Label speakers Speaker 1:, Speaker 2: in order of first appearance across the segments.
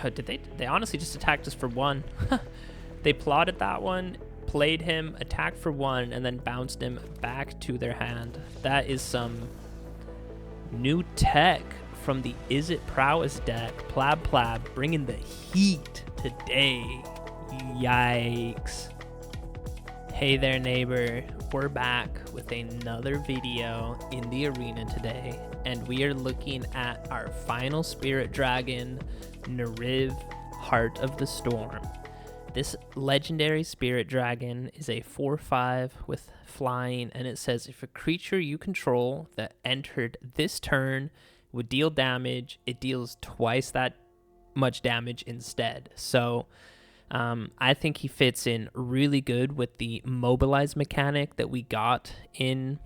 Speaker 1: Yo, they honestly just attacked us for 1. They plotted that one, played him, attacked for 1, and then bounced him back to their hand. That is some new tech from the Is It Prowess deck. Plab, bringing the heat today. Yikes. Hey there, neighbor. We're back with another video in the arena today, and we are looking at our final spirit dragon, Neriv, Heart of the Storm. This legendary spirit dragon is a 4/5 with flying, and it says if a creature you control that entered this turn would deal damage, it deals twice that much damage instead. So I think he fits in really good with the Mobilize mechanic that we got in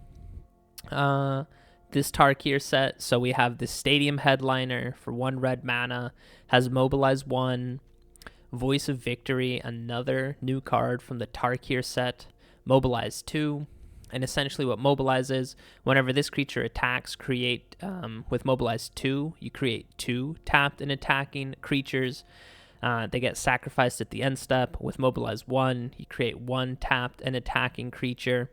Speaker 1: this Tarkir set. So we have the Stadium Headliner for 1 red mana, has Mobilize 1, Voice of Victory, another new card from the Tarkir set, Mobilize 2. And essentially what Mobilize is, whenever this creature attacks, with Mobilize 2, you create 2 tapped and attacking creatures. They get sacrificed at the end step. With Mobilize 1, you create 1 tapped and attacking creature.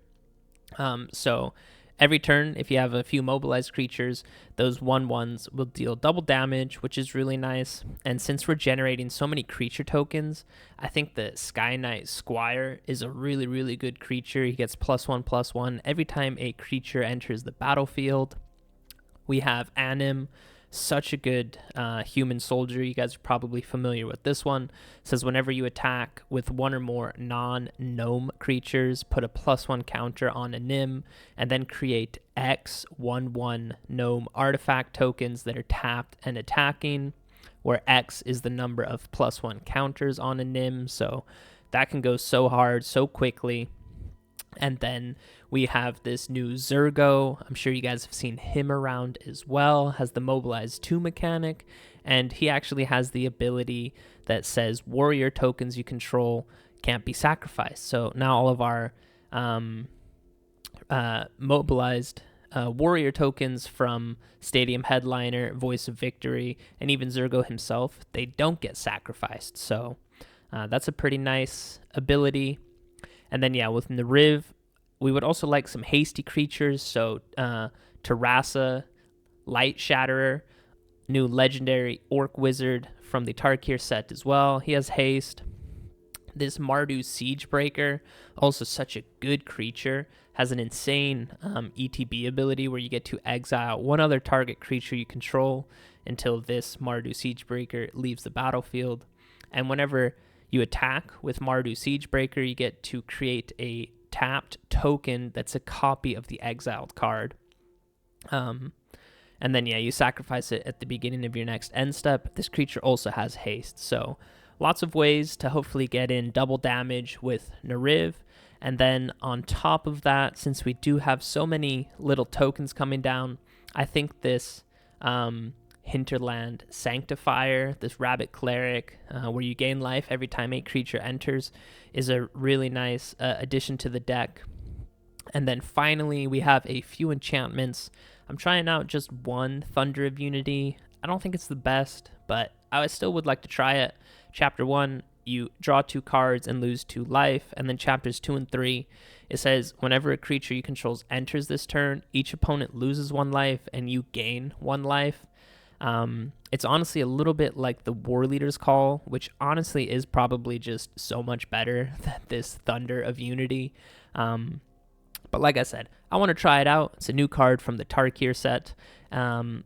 Speaker 1: So every turn, if you have a few mobilized creatures, those 1/1s will deal double damage, which is really nice. And since we're generating so many creature tokens, I think the Skyknight Squire is a really, really good creature. He gets +1/+1 every time a creature enters the battlefield. We have Anim, such a good human soldier. You guys are probably familiar with this one. It says whenever you attack with 1 or more non-gnome creatures, put a +1 counter on Anim, and then create X 1/1 gnome artifact tokens that are tapped and attacking, where X is the number of +1 counters on Anim. So that can go so hard, so quickly. And then we have this new Zurgo. I'm sure you guys have seen him around as well. Has the Mobilize 2 mechanic, and he actually has the ability that says warrior tokens you control can't be sacrificed. So now all of our mobilized warrior tokens from Stadium Headliner, Voice of Victory, and even Zurgo himself, they don't get sacrificed. So that's a pretty nice ability. And then, yeah, with Neriv, we would also like some hasty creatures. So Tersa Lightshatter, new legendary Orc Wizard from the Tarkir set as well. He has haste. This Mardu Siegebreaker, also such a good creature, has an insane ETB ability where you get to exile 1 other target creature you control until this Mardu Siegebreaker leaves the battlefield. And whenever you attack with Mardu Siegebreaker, you get to create a tapped token that's a copy of the exiled card. And then, yeah, you sacrifice it at the beginning of your next end step. This creature also has haste. So lots of ways to hopefully get in double damage with Neriv. And then on top of that, since we do have so many little tokens coming down, I think this Hinterland Sanctifier, this Rabbit Cleric, where you gain life every time a creature enters, is a really nice addition to the deck. And then finally, we have a few enchantments. I'm trying out just 1 Thunder of Unity. I don't think it's the best, but I still would like to try it. Chapter 1, you draw 2 cards and lose 2 life. And then chapters 2 and 3, it says whenever a creature you control enters this turn, each opponent loses 1 life and you gain 1 life. It's honestly a little bit like the War Leader's Call, which honestly is probably just so much better than this Thunder of Unity. But like I said, I want to try it out. It's a new card from the Tarkir set.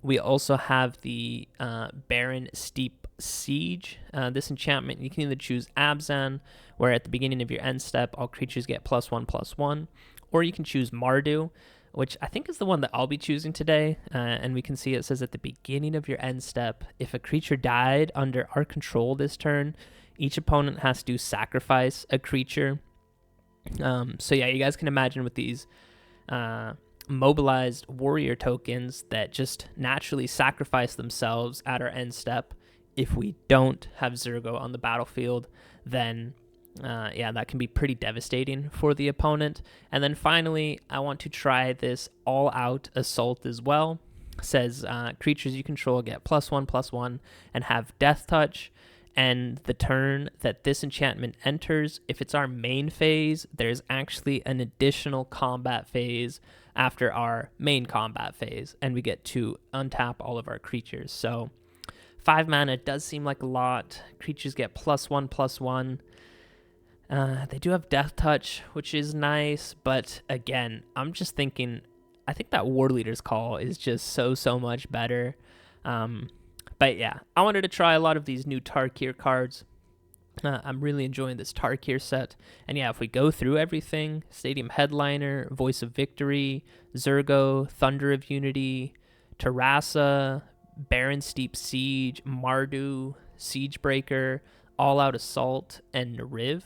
Speaker 1: We also have the Barrensteppe Siege. This enchantment, you can either choose Abzan, where at the beginning of your end step, all creatures get +1/+1, or you can choose Mardu, which I think is the one that I'll be choosing today. And we can see it says at the beginning of your end step, if a creature died under our control this turn, each opponent has to sacrifice a creature. So yeah, you guys can imagine with these mobilized warrior tokens that just naturally sacrifice themselves at our end step. If we don't have Zurgo on the battlefield, then yeah, that can be pretty devastating for the opponent. And then finally, I want to try this all-out assault as well. says creatures you control get +1/+1 and have death touch. And the turn that this enchantment enters, if it's our main phase, there's actually an additional combat phase after our main combat phase, and we get to untap all of our creatures. So 5 mana does seem like a lot. Creatures get +1/+1. They do have death touch, which is nice, but again, I'm just thinking, I think that War Leader's Call is just so much better. But yeah, I wanted to try a lot of these new Tarkir cards. I'm really enjoying this Tarkir set. And yeah, if we go through everything, Stadium Headliner, Voice of Victory, Zurgo, Thunder of Unity, Tersa, Barrensteppe Siege, Mardu, Siegebreaker, All Out Assault, and Neriv,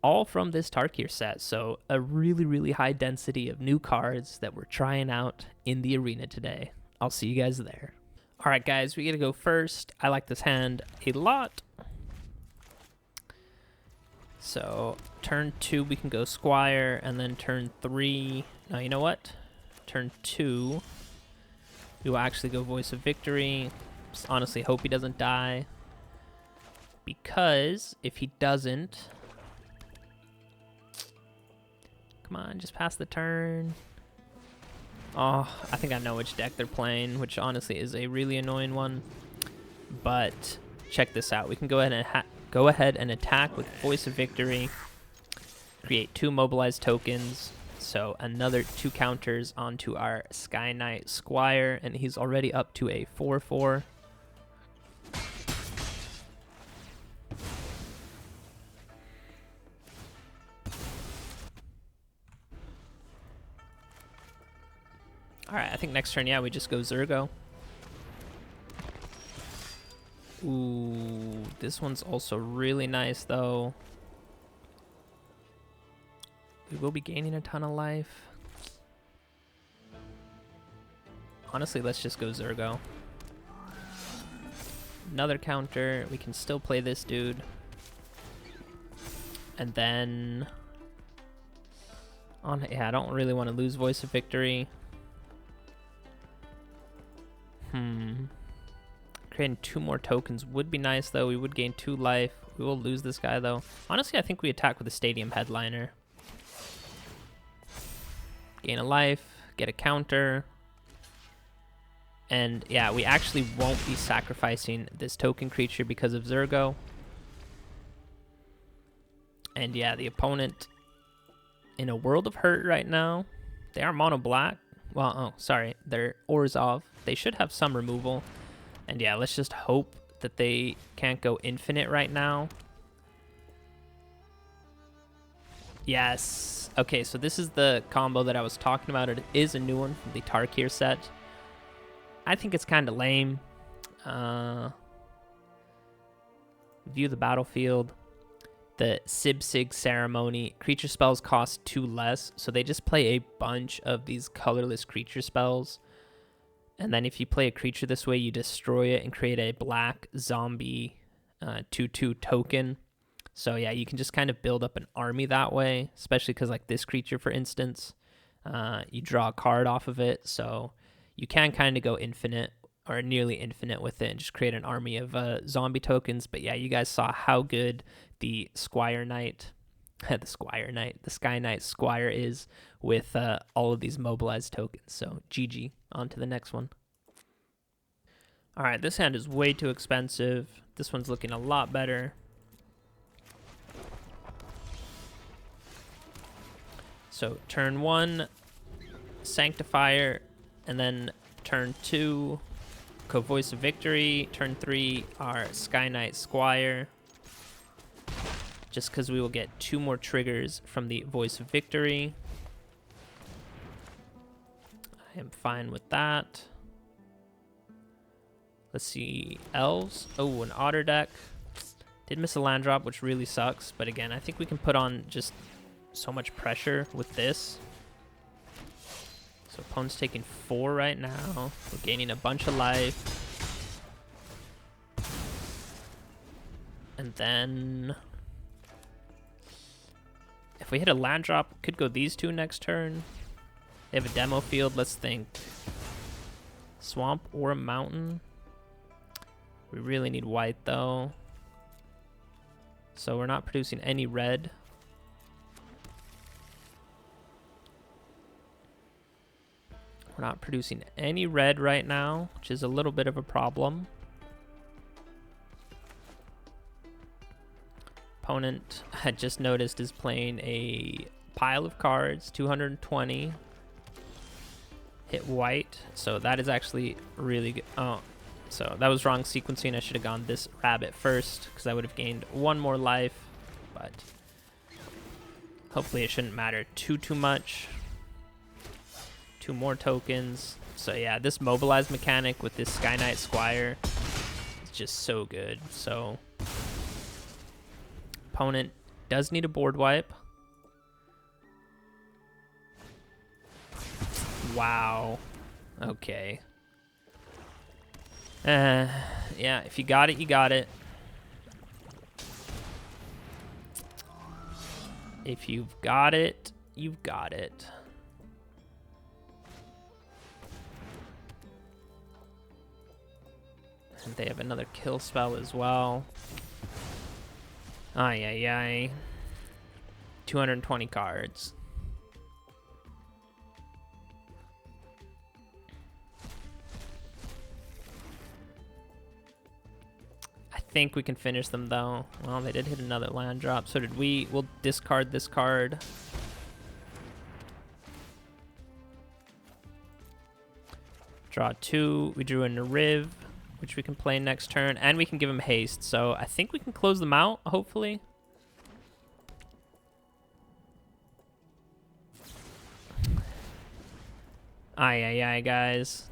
Speaker 1: all from this Tarkir set. So a really high density of new cards that we're trying out in the arena today. I'll see you guys there. All right, guys, we got to go first. I like this hand a lot. So turn 2, we can go Squire, and then turn 3. Now, you know what? Turn 2, we will actually go Voice of Victory. Just honestly hope he doesn't die, because if he doesn't, come on, just pass the turn. Oh, I think I know which deck they're playing, which honestly is a really annoying one. But check this out. We can go ahead and attack with Voice of Victory. Create 2 mobilized tokens. So another 2 counters onto our Skyknight Squire, and he's already up to a 4/4. Alright, I think next turn, yeah, we just go Zurgo. Ooh, this one's also really nice, though. We will be gaining a ton of life. Honestly, let's just go Zurgo. Another counter. We can still play this dude. And then... yeah, I don't really want to lose Voice of Victory. Creating 2 more tokens would be nice, though. We would gain 2 life. We will lose this guy, though. Honestly, I think we attack with a Stadium Headliner. Gain a life, get a counter. And yeah, we actually won't be sacrificing this token creature because of Zurgo. And yeah, the opponent in a world of hurt right now. They are mono black. Well, oh, sorry. They're Orzhov. They should have some removal. And yeah, let's just hope that they can't go infinite right now. Yes. Okay, so this is the combo that I was talking about. It is a new one from the Tarkir set. I think it's kind of lame. View the battlefield. The Sib-Sig Ceremony. Creature spells cost 2 less, so they just play a bunch of these colorless creature spells. And then if you play a creature this way, you destroy it and create a black zombie 2/2 token. So yeah, you can just kind of build up an army that way, especially because like this creature, for instance, you draw a card off of it. So you can kind of go infinite or nearly infinite with it and just create an army of zombie tokens. But yeah, you guys saw how good the Skyknight Squire is with all of these mobilized tokens. So GG, on to the next one. All right, this hand is way too expensive. This one's looking a lot better. So turn 1, Sanctifier, and then turn 2, Voice of Victory. Turn 3, our Skyknight Squire. Just because we will get 2 more triggers from the Voice of Victory. I am fine with that. Let's see, Elves. Oh, an Otter deck. Did miss a land drop, which really sucks. But again, I think we can put on just so much pressure with this. So opponent's taking 4 right now. We're gaining a bunch of life. And then... if we hit a land drop, could go these 2 next turn. They have a demo field. Let's think. Swamp or a mountain. We really need white though. So we're not producing any red. We're not producing any red right now, which is a little bit of a problem. Opponent, I just noticed, is playing a pile of cards, 220. Hit white, so that is actually really good. Oh, so that was wrong sequencing. I should have gone this rabbit first because I would have gained one more life, but hopefully it shouldn't matter too much. 2 more tokens. So yeah, this Mobilize mechanic with this Skyknight Squire is just so good. So opponent does need a board wipe. Wow. Okay. Yeah, if you got it, you got it. If you've got it, you've got it. And they have another kill spell as well. Ay, ay, ay. 220 cards. I think we can finish them though. Well, they did hit another land drop. So did we. We'll discard this card. Draw 2. We drew a Neriv, which we can play next turn. And we can give him haste. So I think we can close them out, hopefully. Ay, ay, ay, guys.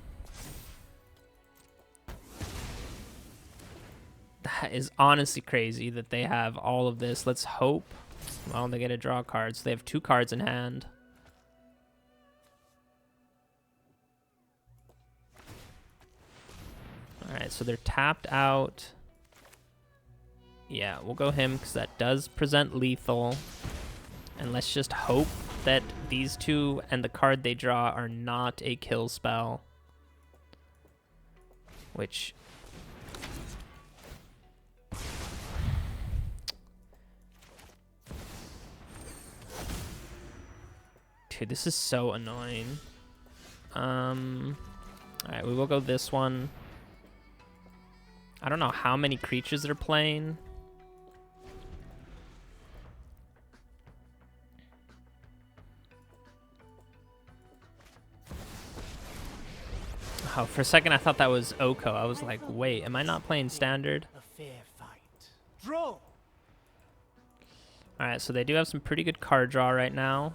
Speaker 1: That is honestly crazy that they have all of this. Let's hope. Well, they get to draw cards. They have 2 cards in hand. Alright, so they're tapped out. Yeah, we'll go him because that does present lethal. And let's just hope that these 2 and the card they draw are not a kill spell. Which... Dude, this is so annoying. Alright, we will go this one. I don't know how many creatures they're playing. Oh, for a second I thought that was Oko. I was like, wait, am I not playing standard?
Speaker 2: A fair fight. Draw.
Speaker 1: Alright, so they do have some pretty good card draw right now.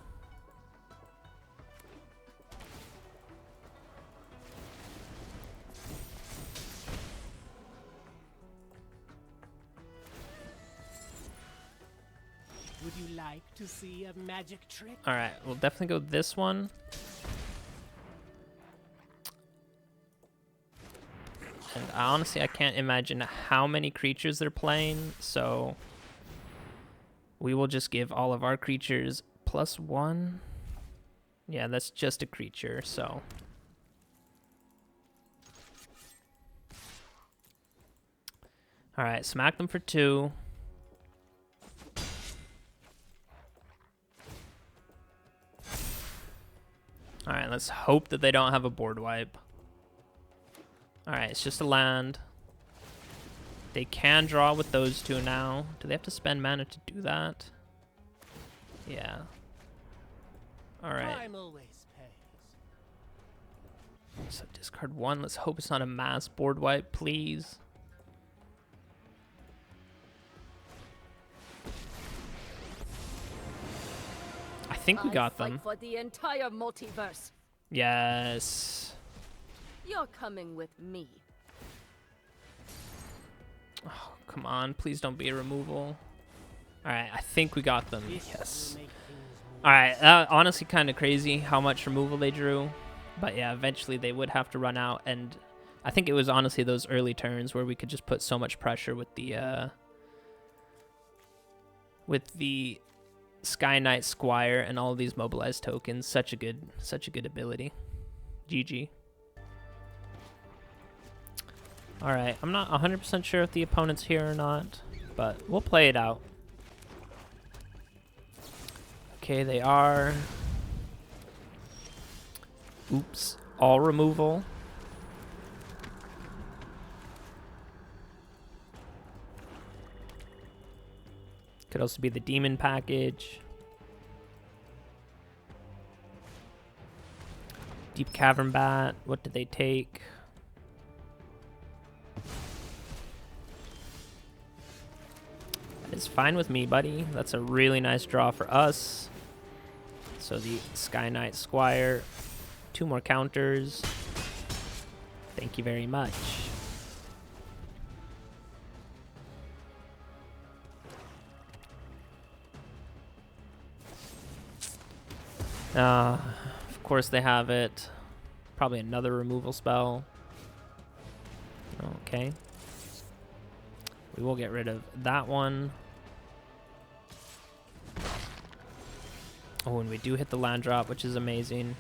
Speaker 2: Would you like to see a magic trick?
Speaker 1: Alright, we'll definitely go this one. And honestly, I can't imagine how many creatures they're playing, so we will just give all of our creatures +1. Yeah, that's just a creature, so. Alright, smack them for 2. Alright, let's hope that they don't have a board wipe. Alright, it's just a land. They can draw with those 2 now. Do they have to spend mana to do that? Yeah. Alright.
Speaker 2: Time always pays.
Speaker 1: So discard 1. Let's hope it's not a mass board wipe, please. I think we got them.
Speaker 3: For the entire multiverse.
Speaker 1: Yes.
Speaker 3: You're coming with me.
Speaker 1: Oh, come on. Please don't be a removal. Alright, I think we got them. Yes. Alright, honestly kind of crazy how much removal they drew. But yeah, eventually they would have to run out. And I think it was honestly those early turns where we could just put so much pressure with the Skyknight Squire and all of these mobilized tokens. Such a good ability. GG. Alright, I'm not 100% sure if the opponent's here or not, but we'll play it out. Okay, they are. Oops. All removal. Could also be the demon package. Deep Cavern Bat. What did they take? That is fine with me, buddy. That's a really nice draw for us. So the Skyknight Squire. 2 more counters. Thank you very much. Of course they have it. Probably another removal spell. Okay. We will get rid of that one. Oh, and we do hit the land drop, which is amazing.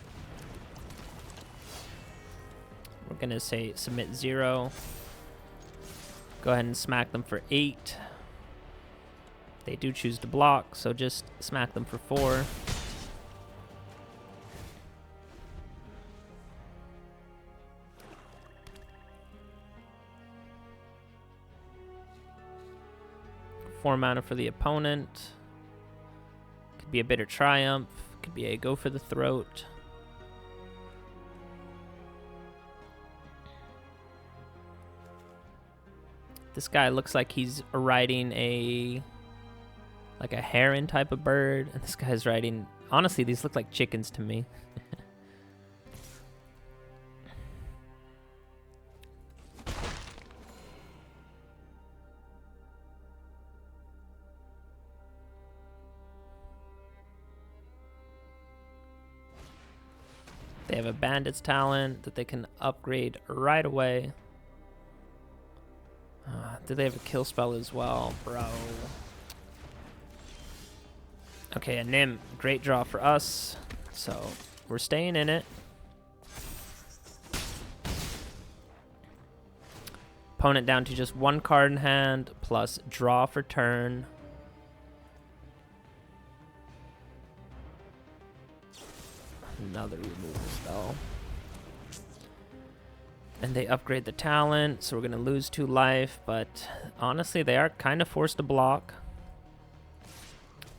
Speaker 1: We're going to say submit 0. Go ahead and smack them for 8. They do choose to block, so just smack them for 4. Four mana for the opponent. Could be a Bitter Triumph. Could be a Go for the Throat. This guy looks like he's riding a heron type of bird, and this guy's riding. Honestly, these look like chickens to me. They have a Bandit's Talent that they can upgrade right away. Do they have a kill spell as well, bro? Okay, Anim, great draw for us. So we're staying in it. Opponent down to just 1 card in hand, plus draw for turn. Another removal spell. And they upgrade the talent, so we're going to lose 2 life, but honestly, they are kind of forced to block.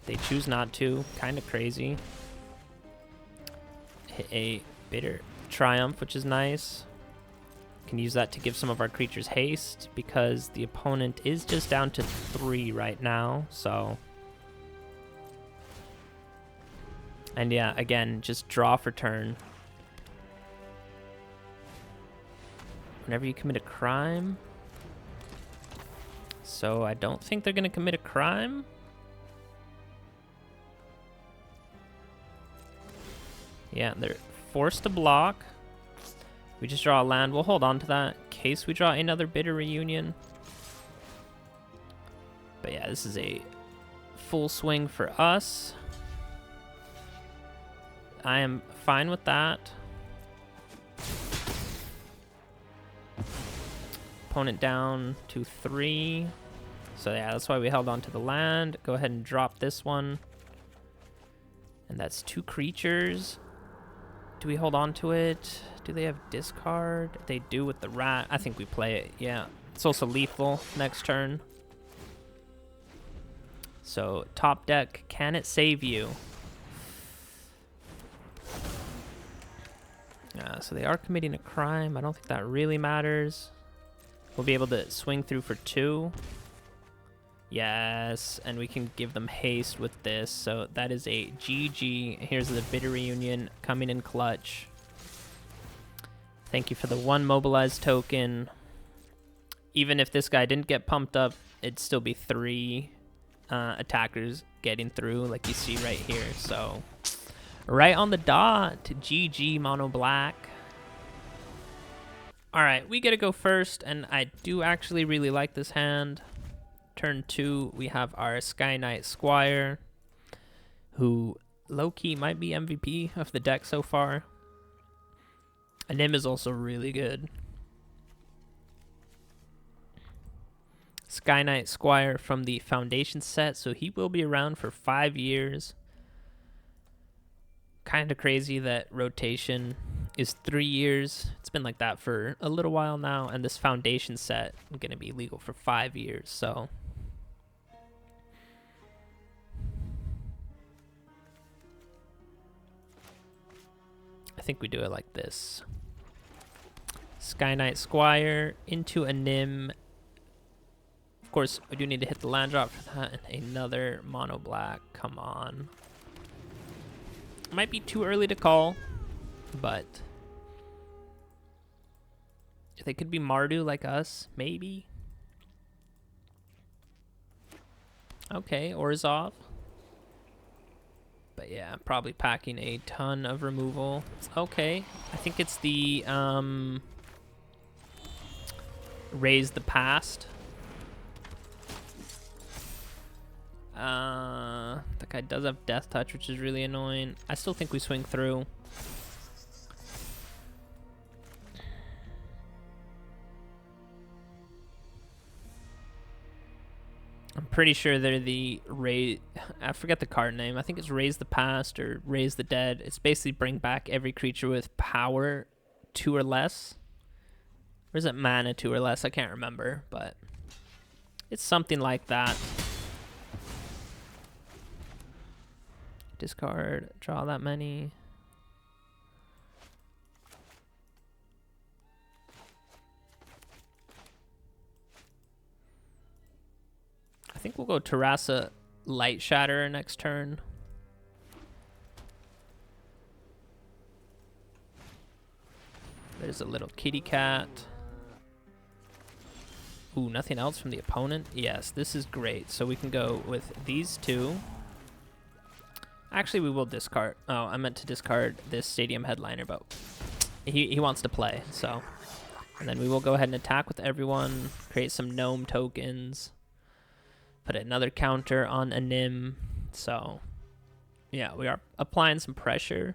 Speaker 1: They choose not to. Kind of crazy. Hit a Bitter Triumph, which is nice. Can use that to give some of our creatures haste, because the opponent is just down to 3 right now, so... And yeah, again, just draw for turn. Whenever you commit a crime. So I don't think they're going to commit a crime. Yeah, they're forced to block. We just draw a land. We'll hold on to that in case we draw another Bitter Reunion. But yeah, this is a full swing for us. I am fine with that. Opponent down to 3. So yeah, that's why we held on to the land. Go ahead and drop this one. And that's 2 creatures. Do we hold on to it? Do they have discard? They do with the rat. I think we play it, yeah. It's also lethal next turn. So top deck, can it save you? So they are committing a crime. I don't think that really matters. We'll be able to swing through for 2. Yes, and we can give them haste with this. So that is a GG. Here's the Bitter Reunion coming in clutch. Thank you for the 1 Mobilize token. Even if this guy didn't get pumped up, it'd still be 3 attackers getting through, like you see right here. So right on the dot. GG, Mono Black. All right, we get to go first, and I do actually really like this hand. Turn 2, we have our Skyknight Squire, who low-key might be MVP of the deck so far. Anim is also really good. Skyknight Squire from the Foundation set, so he will be around for 5 years. Kind of crazy that rotation is 3 years. It's been like that for a little while now, and this Foundation set is going to be legal for 5 years, so... I think we do it like this. Skyknight Squire into Anim. Of course, we do need to hit the land drop for that. And another mono black. Come on. Might be too early to call, but they could be Mardu like us, maybe. Okay, Orzhov. But yeah, probably packing a ton of removal. Okay, I think it's the Raise the Past. That guy does have Death Touch, which is really annoying. I still think we swing through. I'm pretty sure they're the I forget the card name. I think it's Raise the Past or Raise the Dead. It's basically bring back every creature with power 2 or less. Or is it mana 2 or less? I can't remember, but it's something like that. Discard, draw that many. I think we'll go Tersa Lightshatter next turn. There's a little kitty cat. Ooh, nothing else from the opponent? Yes, this is great. So we can go with these two. Actually, we will discard. Oh, I meant to discard this Stadium Headliner, but he wants to play, so. And then we will go ahead and attack with everyone, create some gnome tokens, put another counter on Anim. So, yeah, we are applying some pressure.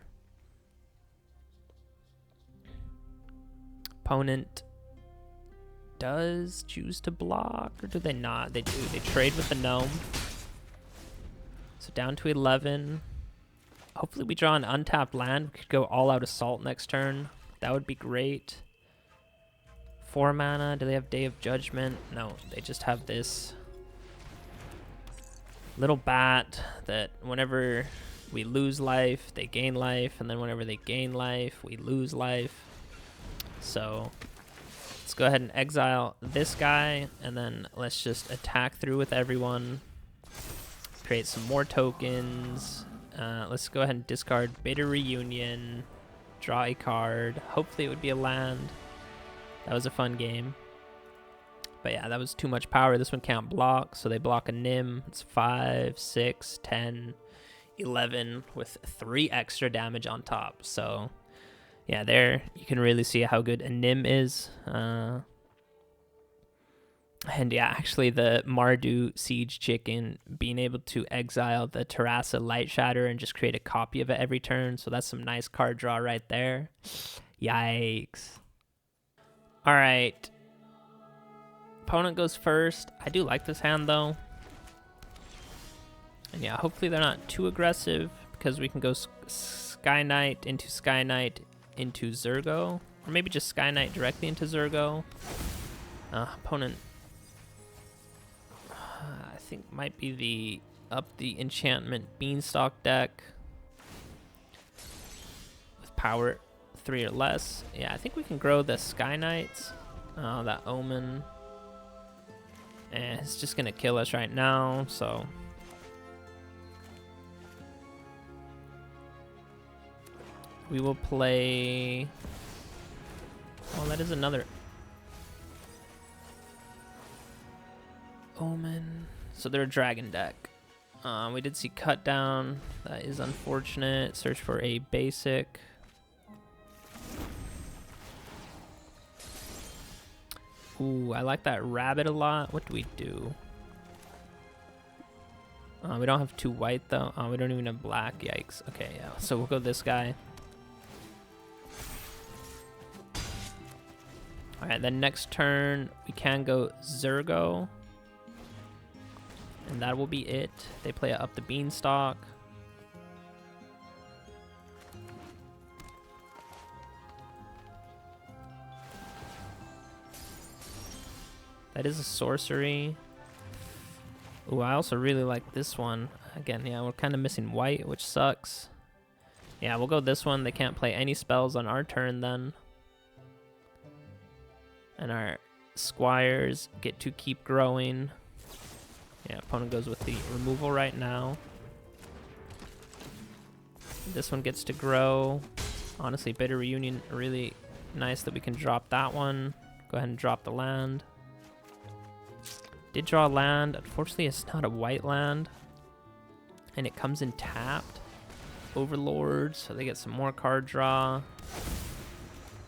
Speaker 1: Opponent does choose to block, or do they not? They do. They trade with the gnome. So down to 11. Hopefully we draw an untapped land. We could go all out assault next turn. That would be great. 4 mana. Do they have Day of Judgment? No, they just have this little bat that whenever we lose life, they gain life, and then whenever they gain life, we lose life. So let's go ahead and exile this guy, and then let's just attack through with everyone. Create some more tokens. Let's go ahead and discard Bitter Reunion. Draw a card. Hopefully it would be a land. That was a fun game. But yeah, that was too much power. This one can't block, so they block a Nim. It's 5, 6, 10, 11 with 3 extra damage on top. So yeah, there you can really see how good a Nim is. And yeah, actually the Mardu Siege chicken being able to exile the Tersa Lightshatter and just create a copy of it every turn. So that's some nice card draw right there. Yikes. All right. Opponent goes first. I do like this hand though. And yeah, hopefully they're not too aggressive because we can go Skyknight into Zurgo. Or maybe just Skyknight directly into Zurgo. Opponent... I think might be the the enchantment beanstalk deck with power 3 or less. Yeah, I think we can grow the Skyknights. Oh, that Omen. It's just gonna kill us right now, so we will play. Oh, that is another Omen. So they're a dragon deck. We did see Cut Down. That is unfortunate. Search for a basic. Ooh, I like that rabbit a lot. What do we do? We don't have 2 white though. We don't even have black. Yikes. Okay, yeah. So we'll go this guy. Alright, then next turn we can go Zurgo. And that will be it. They play Up the Beanstalk. That is a sorcery. Ooh, I also really like this one. Again, yeah, we're kind of missing white, which sucks. Yeah, we'll go this one. They can't play any spells on our turn then. And our squires get to keep growing. Yeah, opponent goes with the removal right now. This one gets to grow. Honestly, Bitter Reunion, really nice that we can drop that one. Go ahead and drop the land. Did draw land. Unfortunately, it's not a white land. And it comes in tapped. Overlord, so they get some more card draw.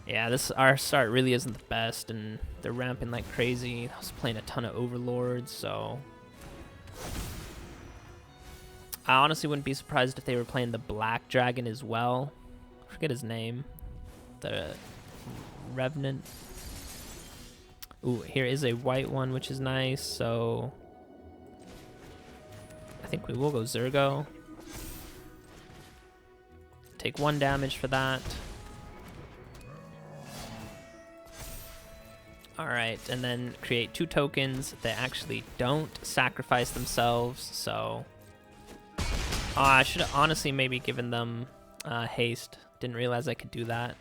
Speaker 1: Yeah, our start really isn't the best, and they're ramping like crazy. I was playing a ton of Overlords, so... I honestly wouldn't be surprised if they were playing the Black Dragon as well. I forget his name. The Revenant. Ooh, here is a white one, which is nice, so... I think we will go Zurgo. Take 1 damage for that. Alright, and then create 2 tokens that actually don't sacrifice themselves, so... I should have honestly maybe given them haste. Didn't realize I could do that.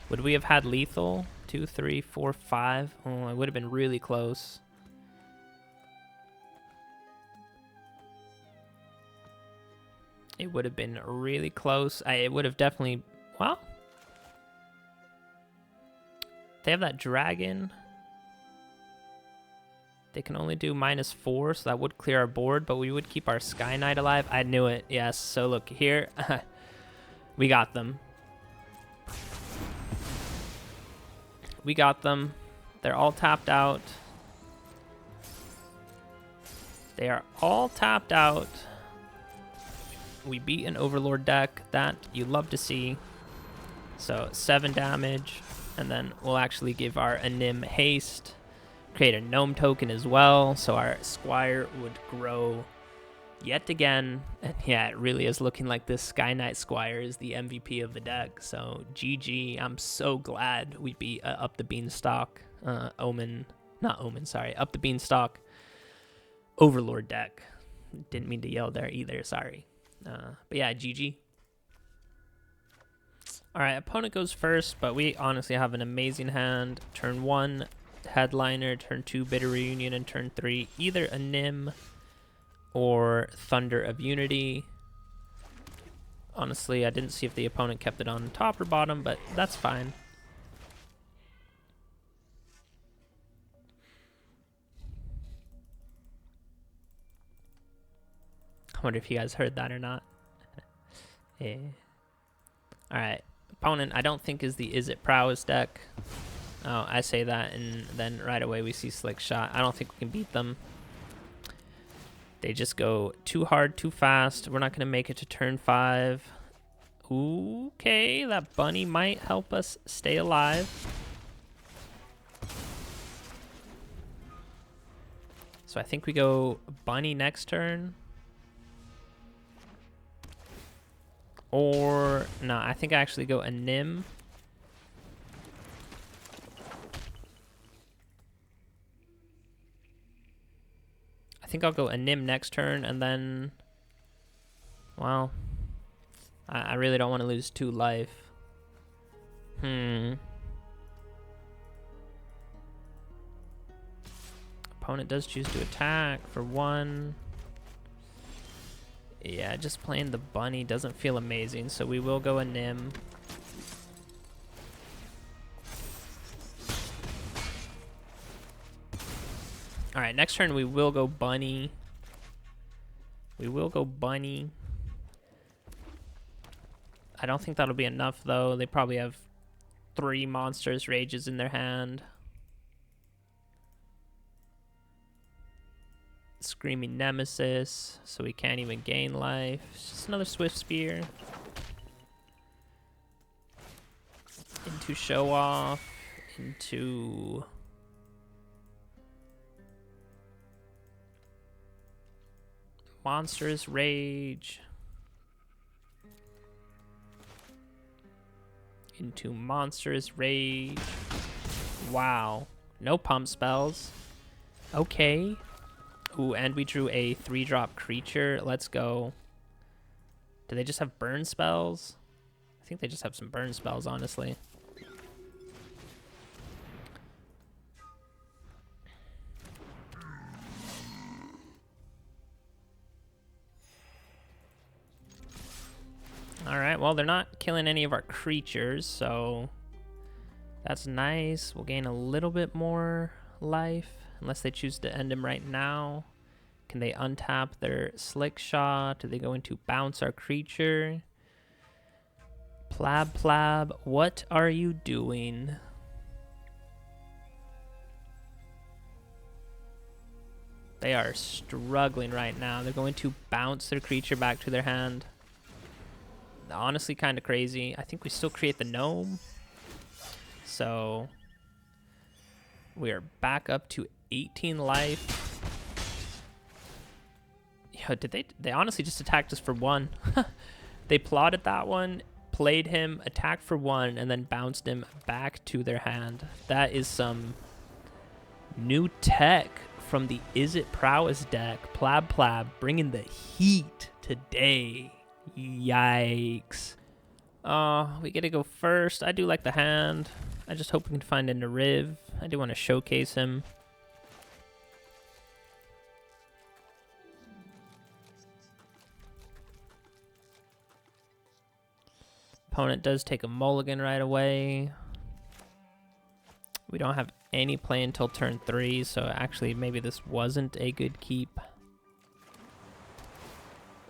Speaker 1: Would we have had lethal? 2, 3, 4, 5? Oh, it would have been really close. It would have been really close. It would have definitely... Well... They have that dragon. They can only do -4, so that would clear our board, but we would keep our Skyknight alive. I knew it, yes. So look, here, we got them. We got them. They're all tapped out. They are all tapped out. We beat an Overlord deck. That you love to see. So 7 damage, and then we'll actually give our Anim haste. Create a gnome token as well, so our squire would grow yet again. And yeah, it really is looking like this Skyknight Squire is the MVP of the deck. So GG, I'm so glad we beat Up the Beanstalk Up the Beanstalk Overlord deck. Didn't mean to yell there either, sorry. But yeah, GG. Alright, opponent goes first, but we honestly have an amazing hand. Turn 1, Headliner, turn 2, Bitter Reunion, and turn 3, either Anim or Thunder of Unity. Honestly, I didn't see if the opponent kept it on top or bottom, but that's fine. I wonder if you guys heard that or not. Yeah. Alright, opponent I don't think is the Is It Prowess deck. Oh, I say that, and then right away we see Slick Shot. I don't think we can beat them. They just go too hard, too fast. We're not going to make it to turn 5. Okay, that bunny might help us stay alive. So I think we go bunny next turn. Or, no, I think I actually go Anim. I think I'll go Anim next turn, and then, well, I really don't want to lose 2 life. Opponent does choose to attack for 1. Yeah, just playing the bunny doesn't feel amazing, so we will go Anim. Alright, next turn we will go bunny. We will go bunny. I don't think that'll be enough, though. They probably have 3 Monstrous Rages in their hand. Screaming Nemesis, so we can't even gain life. It's just another Swift Spear. Into Show Off. Into... Monstrous Rage. Into Monstrous Rage. Wow. No pump spells. Okay. Ooh, and we drew a 3-drop creature. Let's go. Do they just have burn spells? I think they just have some burn spells, honestly. Alright, well, they're not killing any of our creatures, so that's nice. We'll gain a little bit more life, unless they choose to end him right now. Can they untap their Slick Shot? Do they go into bounce our creature? Plab, Plab, what are you doing? They are struggling right now. They're going to bounce their creature back to their hand. Honestly, kind of crazy. I think we still create the gnome. So we are back up to 18 life. Yeah, they honestly just attacked us for 1. They plotted that one, played him, attacked for 1, and then bounced him back to their hand. That is some new tech from the Is It Prowess deck. Plab Plab bringing the heat today. Yikes. We get to go first. I do like the hand. I just hope we can find a Neriv. I do want to showcase him. Opponent does take a mulligan right away. We don't have any play until turn 3, so actually maybe this wasn't a good keep.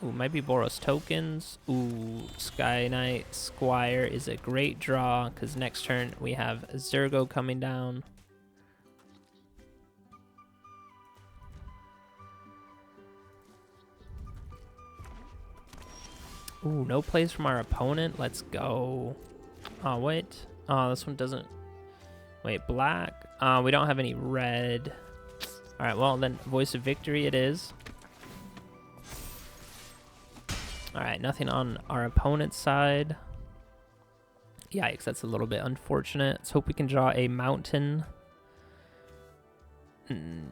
Speaker 1: Ooh, maybe Boros tokens. Ooh, Skyknight Squire is a great draw, because next turn we have Zurgo coming down. Ooh, no plays from our opponent. Let's go. Oh, wait. Oh, this one doesn't... Wait, black? We don't have any red. Alright, well, then Voice of Victory it is. Alright, nothing on our opponent's side. Yikes, that's a little bit unfortunate. Let's hope we can draw a mountain.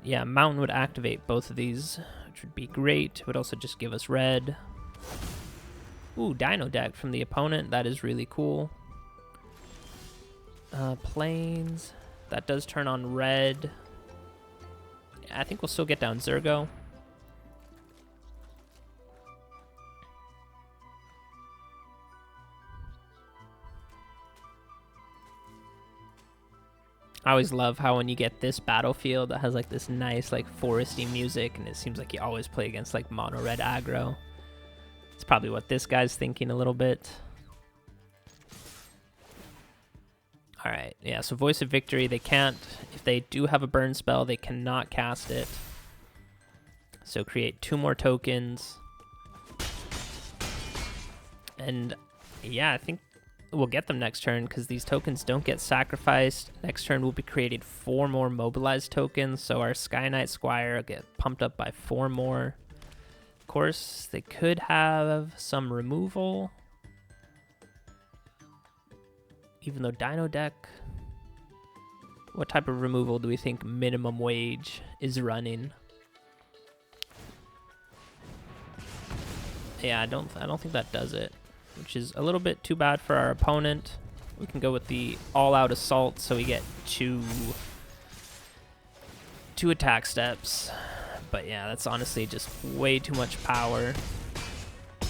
Speaker 1: Yeah, mountain would activate both of these, which would be great. It would also just give us red. Ooh, Dino deck from the opponent. That is really cool. Plains. That does turn on red. I think we'll still get down Zurgo. I always love how when you get this battlefield that has like this nice like foresty music, and it seems like you always play against like mono red aggro. It's probably what this guy's thinking a little bit. Alright, yeah, so Voice of Victory, they can't, if they do have a burn spell, they cannot cast it. So create 2 more tokens. And yeah, I think we'll get them next turn because these tokens don't get sacrificed. Next turn we'll be creating 4 more Mobilize tokens, so our Skyknight Squire will get pumped up by 4 more. Of course, they could have some removal. Even though Dino deck... What type of removal do we think minimum wage is running? Yeah, I don't think that does it, which is a little bit too bad for our opponent. We can go with the all-out assault, so we get 2 attack steps. But yeah, that's honestly just way too much power.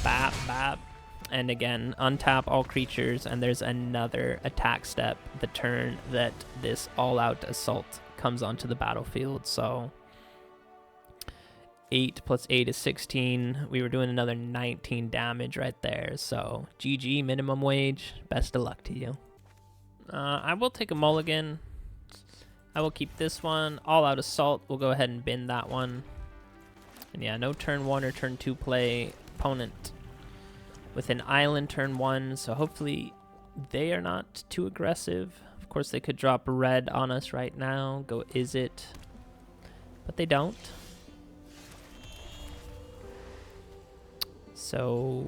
Speaker 1: Bap, bap. And again, untap all creatures, and there's another attack step the turn that this all-out assault comes onto the battlefield. So 8 plus 8 is 16. We were doing another 19 damage right there. So GG, minimum wage. Best of luck to you. I will take a mulligan. I will keep this one. All-out assault. We'll go ahead and bin that one. And yeah, no turn 1 or turn 2 play. Opponent with an island turn 1, so hopefully they are not too aggressive. Of course, they could drop red on us right now. Go Is It, but they don't. So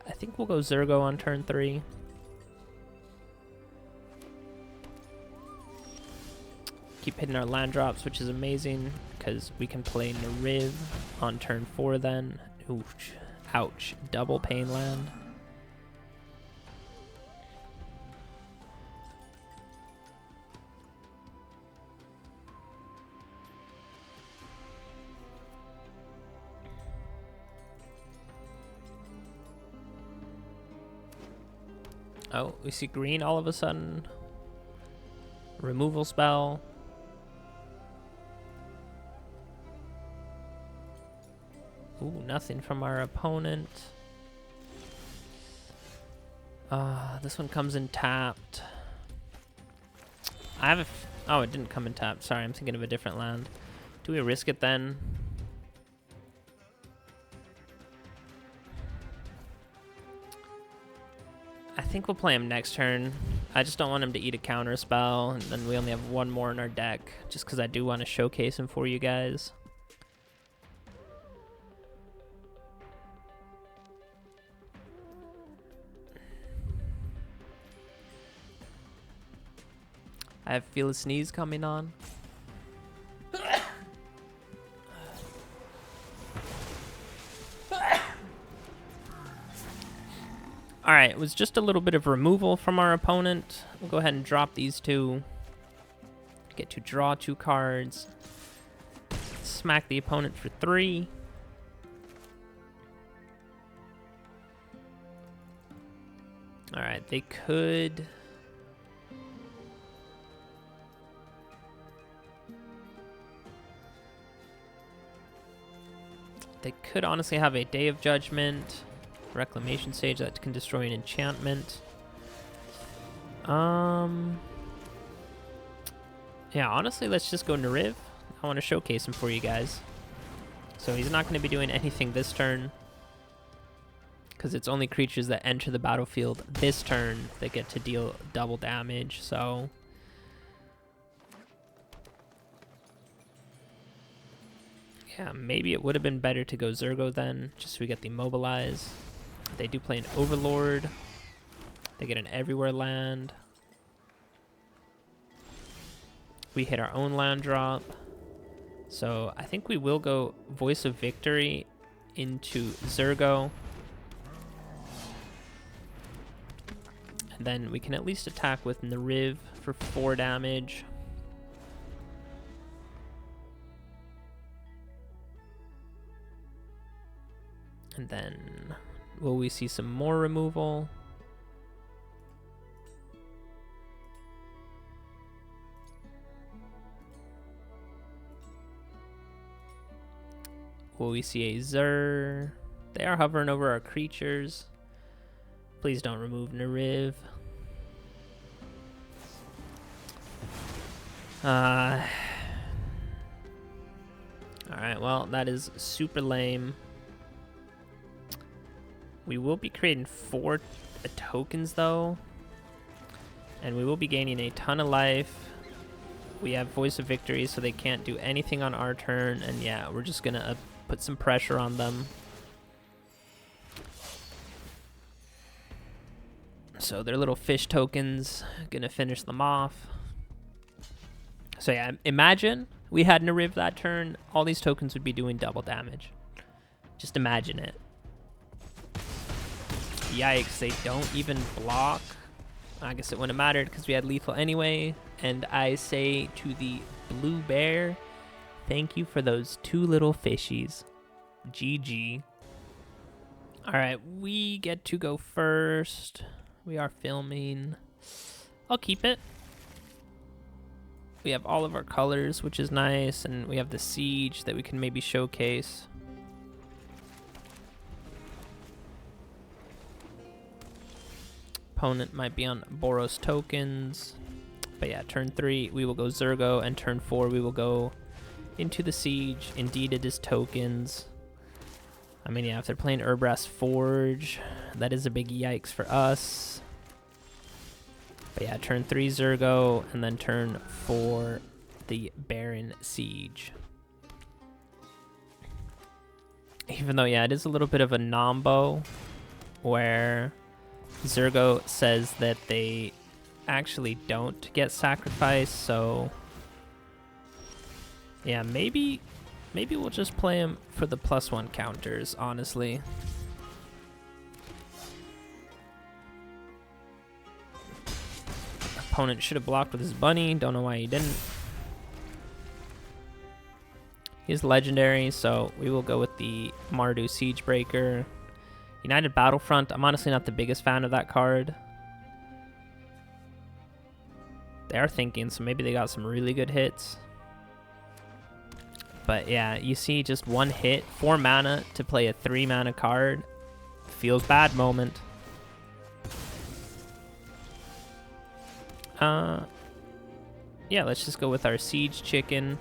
Speaker 1: I think we'll go Zurgo on turn 3. Keep hitting our land drops, which is amazing because we can play Neriv on turn 4 then. Ouch. Ouch. Double pain land. Oh, we see green all of a sudden. Removal spell. Ooh, nothing from our opponent. This one comes in tapped. I have oh, it didn't come in tapped. Sorry, I'm thinking of a different land. Do we risk it then? I think we'll play him next turn. I just don't want him to eat a counter spell, and then we only have one more in our deck, just because I do want to showcase him for you guys. I have Feel a Sneeze coming on. Alright, it was just a little bit of removal from our opponent. We'll go ahead and drop these two. Get to draw 2 cards. Smack the opponent for 3. Alright, they could... They could honestly have a Day of Judgment. Reclamation Sage that can destroy an enchantment. Yeah, honestly, let's just go Neriv. I want to showcase him for you guys. So he's not going to be doing anything this turn, because it's only creatures that enter the battlefield this turn that get to deal double damage. So yeah, maybe it would have been better to go Zurgo then, just so we get the Mobilize. They do play an Overlord. They get an Everywhere land. We hit our own land drop. So I think we will go Voice of Victory into Zurgo. And then we can at least attack with Neriv for 4 damage. And then will we see some more removal? Will we see a Zur? They are hovering over our creatures. Please don't remove Neriv. Alright, well, that is super lame. We will be creating 4 tokens, though. And we will be gaining a ton of life. We have Voice of Victory, so they can't do anything on our turn. And yeah, we're just going to put some pressure on them. So their little fish tokens, going to finish them off. So yeah, imagine we had Neriv that turn. All these tokens would be doing double damage. Just imagine it. Yikes, they don't even block. I guess it wouldn't have mattered because we had lethal anyway. And I say to the blue bear, thank you for those 2 little fishies. GG. Alright, we get to go first. We are filming. I'll keep it. We have all of our colors, which is nice. And we have the siege that we can maybe showcase. Opponent might be on Boros tokens. But yeah, turn 3 we will go Zurgo, and turn 4 we will go into the siege. Indeed, it is tokens. I mean, yeah, if they're playing Urbrass Forge, that is a big yikes for us. But yeah, turn 3 Zurgo, and then turn 4 the Barren Siege. Even though, yeah, it is a little bit of a nombo where Zurgo says that they actually don't get sacrificed, so yeah, maybe we'll just play him for the +1 counters, honestly. Opponent should have blocked with his bunny, don't know why he didn't. He's legendary, so we will go with the Mardu Siegebreaker. United Battlefront, I'm honestly not the biggest fan of that card. They are thinking, so maybe they got some really good hits. But yeah, you see just one hit, 4 mana to play a 3 mana card. Feels bad moment. Yeah, let's just go with our Siege Chicken.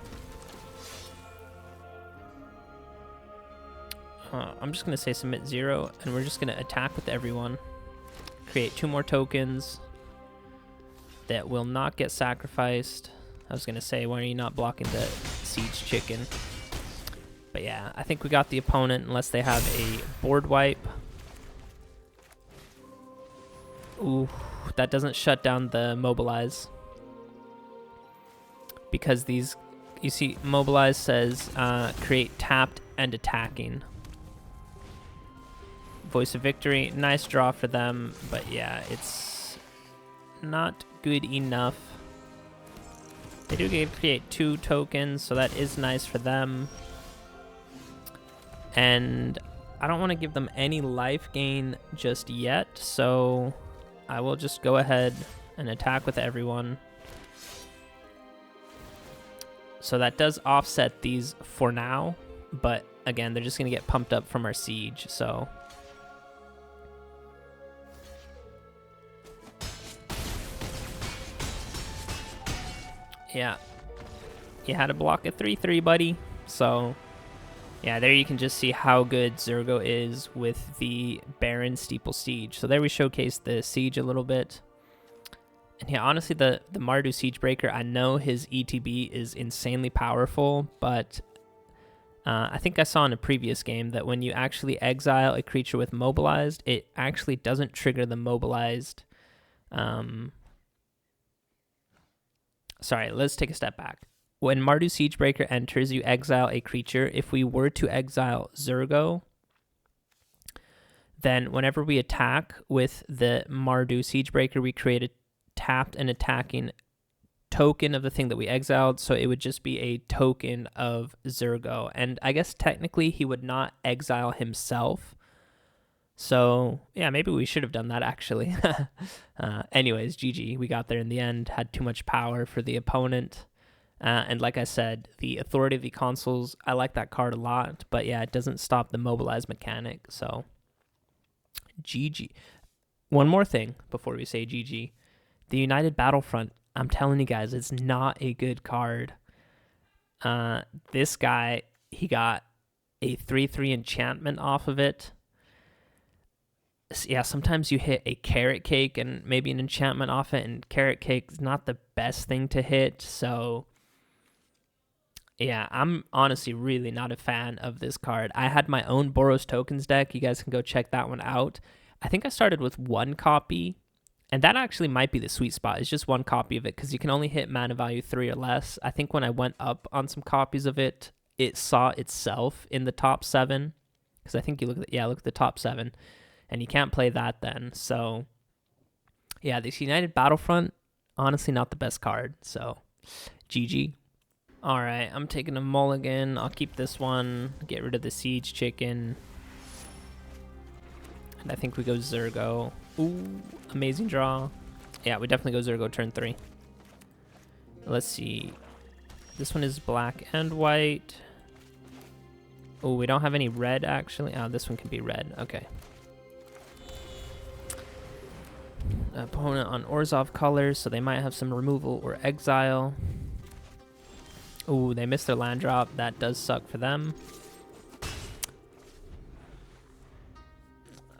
Speaker 1: I'm just going to say submit 0, and we're just going to attack with everyone. Create 2 more tokens that will not get sacrificed. I was going to say, why are you not blocking the Siege Chicken? But yeah, I think we got the opponent unless they have a board wipe. Ooh, that doesn't shut down the Mobilize. Because these, you see, Mobilize says create tapped and attacking. Voice of Victory, nice draw for them, but yeah, it's not good enough. They do get to create 2 tokens, so that is nice for them. And I don't want to give them any life gain just yet, so I will just go ahead and attack with everyone. So that does offset these for now, but again, they're just going to get pumped up from our siege, so... Yeah, you had to block a 3/3, buddy. So, yeah, there you can just see how good Zurgo is with the Barrensteppe Siege. So there we showcase the siege a little bit. And yeah, honestly, the Mardu Siegebreaker, I know his ETB is insanely powerful, but I think I saw in a previous game that when you actually exile a creature with Mobilized, it actually doesn't trigger the Mobilized... Sorry, let's take a step back. When Mardu Siegebreaker enters, you exile a creature. If we were to exile Zurgo, then whenever we attack with the Mardu Siegebreaker, we create a tapped and attacking token of the thing that we exiled, so it would just be a token of Zurgo. And I guess technically he would not exile himself. So, yeah, maybe we should have done that, actually. Anyways, GG. We got there in the end. Had too much power for the opponent. And like I said, the Authority of the Consuls, I like that card a lot. But, yeah, it doesn't stop the Mobilize mechanic. So, GG. One more thing before we say GG. The United Battlefront, I'm telling you guys, it's not a good card. This guy, he got a 3/3 enchantment off of it. Yeah, sometimes you hit a Carrot Cake and maybe an enchantment off it, and Carrot Cake is not the best thing to hit, so yeah, I'm honestly really not a fan of this card. I had my own Boros Tokens deck. You guys can go check that one out. I think I started with 1 copy, and that actually might be the sweet spot. It's just 1 copy of it, because you can only hit mana value 3 or less. I think when I went up on some copies of it, it saw itself in the top 7, because I think you look at look at the top 7. And you can't play that then. So, yeah, this United Battlefront, honestly not the best card. So, GG. All right, I'm taking a mulligan. I'll keep this one. Get rid of the Siege Chicken. And I think we go Zurgo. Ooh, amazing draw. Yeah, we definitely go Zurgo turn 3. Let's see. This one is black and white. Oh, we don't have any red, actually. Oh, this one can be red. Okay. Opponent on Orzhov colors, so they might have some removal or exile. Ooh, they missed their land drop. That does suck for them.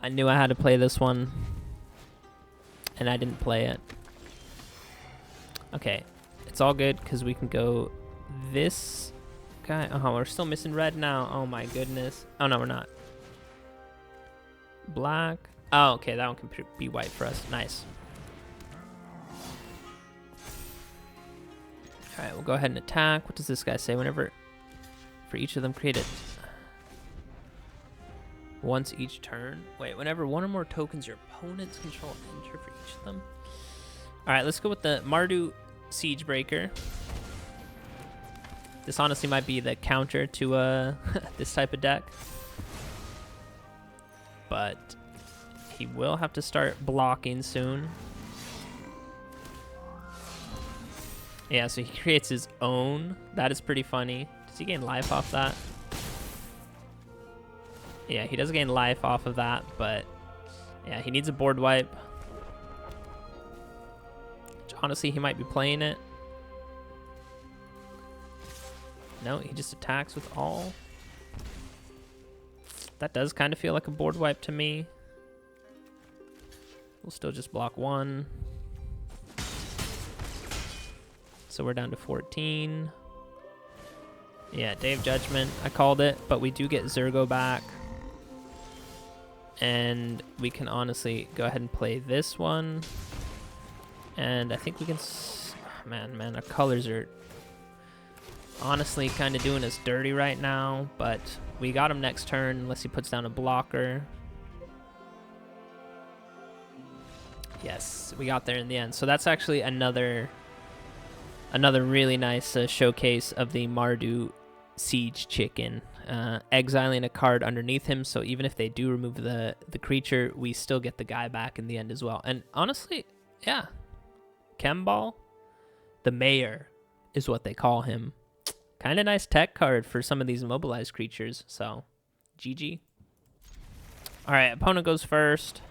Speaker 1: I knew I had to play this one, and I didn't play it. Okay, it's all good because we can go this guy. Oh, we're still missing red now. Oh my goodness. Oh no, we're not. Black. Oh, okay, that one can be white for us. Nice. All right, we'll go ahead and attack. What does this guy say? Whenever, for each of them, create it once each turn. Wait, whenever one or more tokens your opponents control enter for each of them. All right, let's go with the Mardu Siegebreaker. This honestly might be the counter to this type of deck. But he will have to start blocking soon. Yeah, so he creates his own. That is pretty funny. Does he gain life off that? Yeah, he does gain life off of that, but yeah, he needs a board wipe. Which honestly, he might be playing it. No, he just attacks with all. That does kind of feel like a board wipe to me. We'll still just block one. So we're down to 14. Yeah, Day of Judgment. I called it, but we do get Zurgo back. And we can honestly go ahead and play this one. And I think we can... Man, our colors are honestly kind of doing us dirty right now. But we got him next turn unless he puts down a blocker. Yes, we got there in the end. So that's actually another really nice showcase of the Mardu Siege chicken. Exiling a card underneath him, so even if they do remove the creature, we still get the guy back in the end as well. And honestly, yeah, Chemball, the mayor is what they call him. Kind of nice tech card for some of these mobilized creatures, so GG. All right, opponent goes first.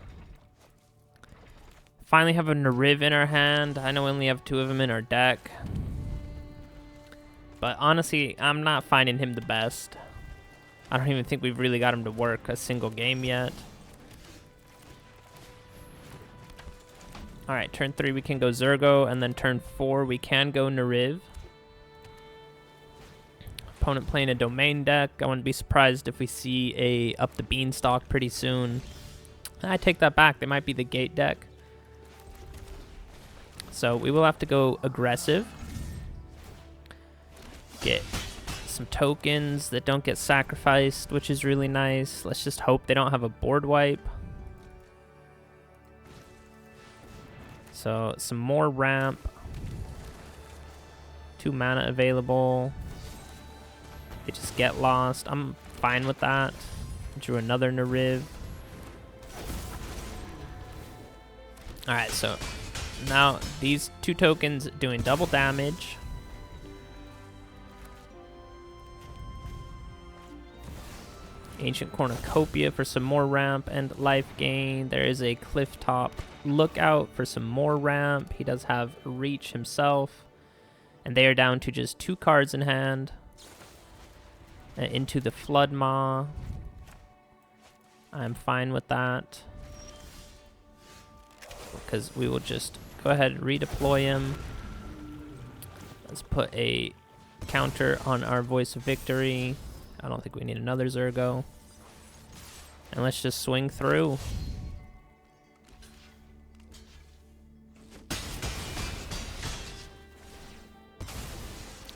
Speaker 1: Finally have a Neriv in our hand. I know we only have 2 of them in our deck. But honestly, I'm not finding him the best. I don't even think we've really got him to work a single game yet. Alright, turn 3 we can go Zurgo, and then turn 4 we can go Neriv. Opponent playing a domain deck. I wouldn't be surprised if we see a Up the Beanstalk pretty soon. I take that back. They might be the gate deck. So we will have to go aggressive. Get some tokens that don't get sacrificed, which is really nice. Let's just hope they don't have a board wipe. So some more ramp. 2 mana available. They just get lost. I'm fine with that. Drew another Neriv. Alright, so now these 2 tokens doing double damage. Ancient Cornucopia for some more ramp and life gain. There is a cliff top lookout for some more ramp. He does have reach himself. And they are down to just 2 cards in hand. Into the Flood Maw. I'm fine with that. Because we will just go ahead and redeploy him. Let's put a counter on our Voice of Victory. I don't think we need another Zurgo. And let's just swing through.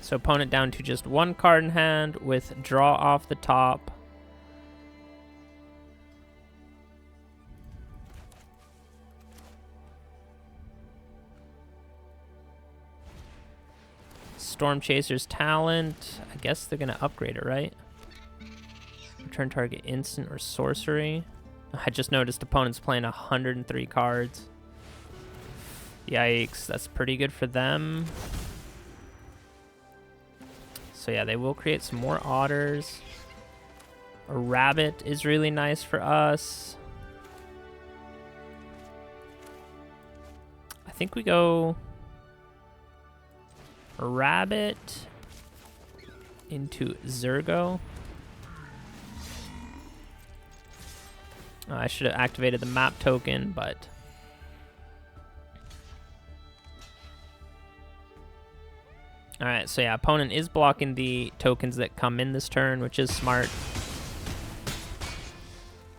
Speaker 1: So opponent down to just 1 card in hand with draw off the top. Storm Chaser's Talent. I guess they're going to upgrade it, right? Return target instant or sorcery. I just noticed opponent's playing 103 cards. Yikes, that's pretty good for them. So yeah, they will create some more otters. A rabbit is really nice for us. I think we go a rabbit into Zurgo. I should have activated the map token, but All right, so yeah, opponent is blocking the tokens that come in this turn, which is smart.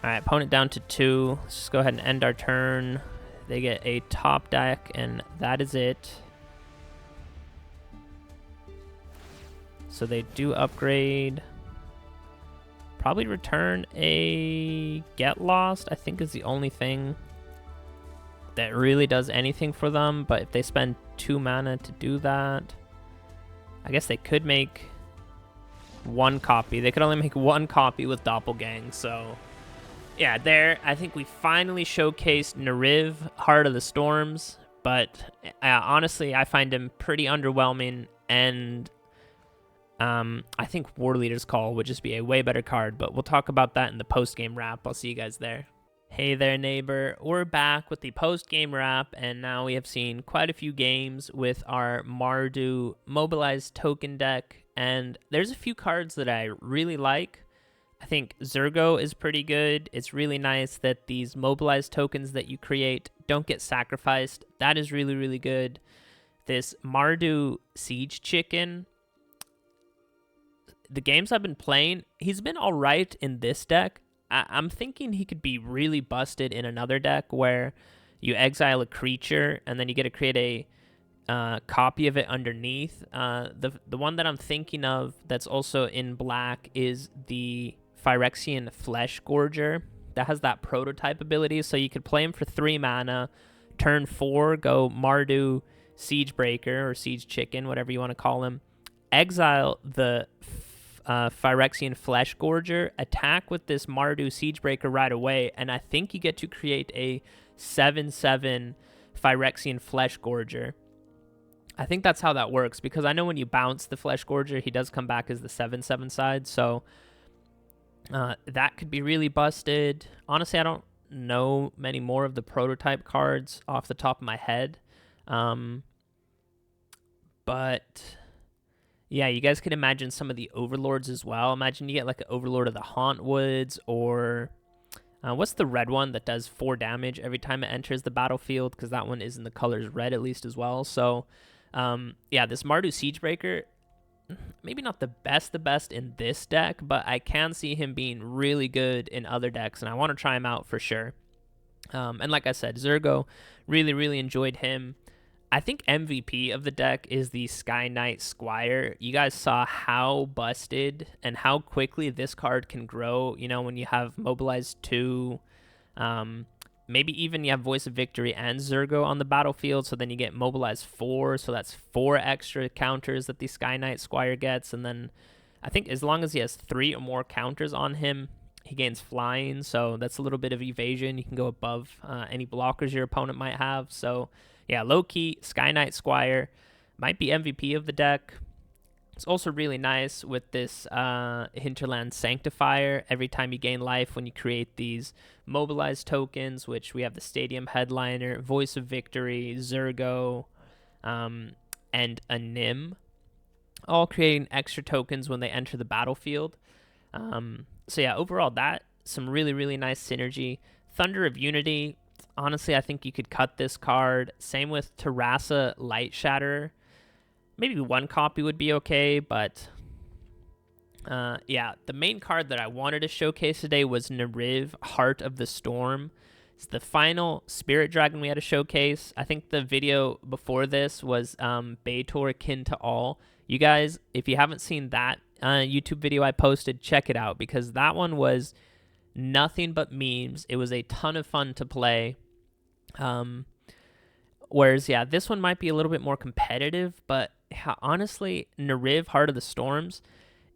Speaker 1: All right, opponent down to 2. Let's just go ahead and end our turn. They get a top deck, and that is it. So they do upgrade. Probably return a Get Lost, I think is the only thing that really does anything for them. But if they spend 2 mana to do that, I guess they could make 1 copy. They could only make 1 copy with Doppelgang, so yeah, there, I think we finally showcased Neriv, Heart of the Storms, but honestly, I find him pretty underwhelming, and I think War Leader's Call would just be a way better card, but we'll talk about that in the post-game wrap. I'll see you guys there. Hey there, neighbor. We're back with the post-game wrap, and now we have seen quite a few games with our Mardu Mobilize token deck, and there's a few cards that I really like. I think Zurgo is pretty good. It's really nice that these Mobilize tokens that you create don't get sacrificed. That is really, really good. This Mardu Siege chicken, the games I've been playing, he's been all right in this deck. I'm thinking he could be really busted in another deck where you exile a creature and then you get to create a copy of it underneath. The one that I'm thinking of that's also in black is the Phyrexian Flesh Gorger that has that prototype ability. So you could play him for 3 mana. Turn 4, go Mardu Siegebreaker or Siege Chicken, whatever you want to call him. Exile the Phyrexian Flesh Gorger, attack with this Mardu Siegebreaker right away, and I think you get to create a 7/7 Phyrexian Flesh Gorger. I think that's how that works, because I know when you bounce the Flesh Gorger, he does come back as the 7/7 side, so that could be really busted. Honestly, I don't know many more of the prototype cards off the top of my head, but yeah, you guys could imagine some of the Overlords as well. Imagine you get like an Overlord of the Hauntwoods, or what's the red one that does 4 damage every time it enters the battlefield? Because that one is in the colors red at least as well. So yeah, this Mardu Siegebreaker, maybe not the best in this deck, but I can see him being really good in other decks, and I want to try him out for sure. And like I said, Zurgo, really enjoyed him. I think MVP of the deck is the Skyknight Squire. You guys saw how busted and how quickly this card can grow, you know, when you have Mobilize 2, maybe even you have Voice of Victory and Zurgo on the battlefield, so then you get Mobilize 4, so that's 4 extra counters that the Skyknight Squire gets, and then I think as long as he has 3 or more counters on him, he gains flying, so that's a little bit of evasion. You can go above any blockers your opponent might have, so yeah, low-key, Skyknight Squire might be MVP of the deck. It's also really nice with this Hinterland Sanctifier. Every time you gain life when you create these Mobilize tokens, which we have the Stadium Headliner, Voice of Victory, Zurgo, and Anim, all creating extra tokens when they enter the battlefield. So yeah, overall, that some really nice synergy. Thunder of Unity, honestly, I think you could cut this card. Same with Tersa Lightshatter. Maybe 1 copy would be okay, but yeah, the main card that I wanted to showcase today was Neriv, Heart of the Storm. It's the final Spirit Dragon we had to showcase. I think the video before this was Baitor Kin to All. You guys, if you haven't seen that YouTube video I posted, check it out, because that one was nothing but memes. It was a ton of fun to play. Whereas, yeah, this one might be a little bit more competitive, but honestly, Neriv, Heart of the Storms,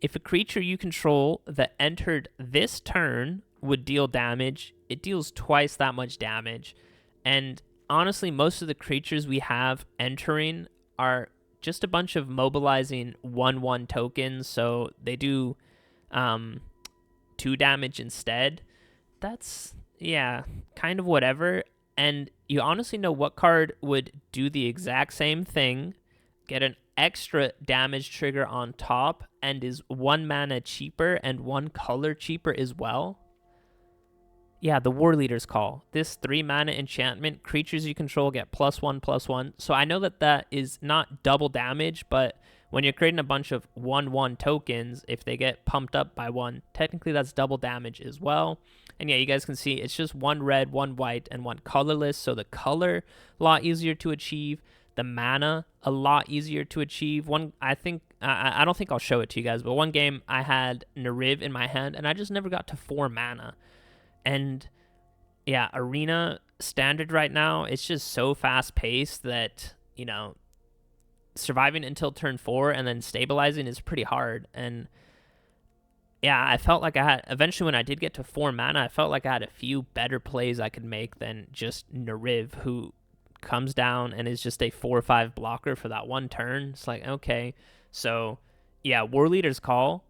Speaker 1: if a creature you control that entered this turn would deal damage, it deals twice that much damage. And honestly, most of the creatures we have entering are just a bunch of mobilizing 1/1 tokens, so they do 2 damage instead. That's, yeah, kind of whatever. And you honestly know what card would do the exact same thing, get an extra damage trigger on top, and is 1 mana cheaper and 1 color cheaper as well? Yeah, the War Leader's Call. This 3 mana enchantment, creatures you control get +1/+1. So I know that that is not double damage, but when you're creating a bunch of 1/1 tokens, if they get pumped up by 1, technically that's double damage as well. And yeah, you guys can see it's just 1 red, 1 white, and 1 colorless. So the color, a lot easier to achieve. The mana, a lot easier to achieve. I don't think I'll show it to you guys, but one game I had Neriv in my hand, and I just never got to 4 mana. And yeah, Arena standard right now, it's just so fast-paced that, you know, surviving until turn 4 and then stabilizing is pretty hard. And yeah, I felt like I had, eventually when I did get to 4 mana, I felt like I had a few better plays I could make than just Neriv, who comes down and is just a 4 or 5 blocker for that one turn. It's like, okay. So yeah, War Leader's Call,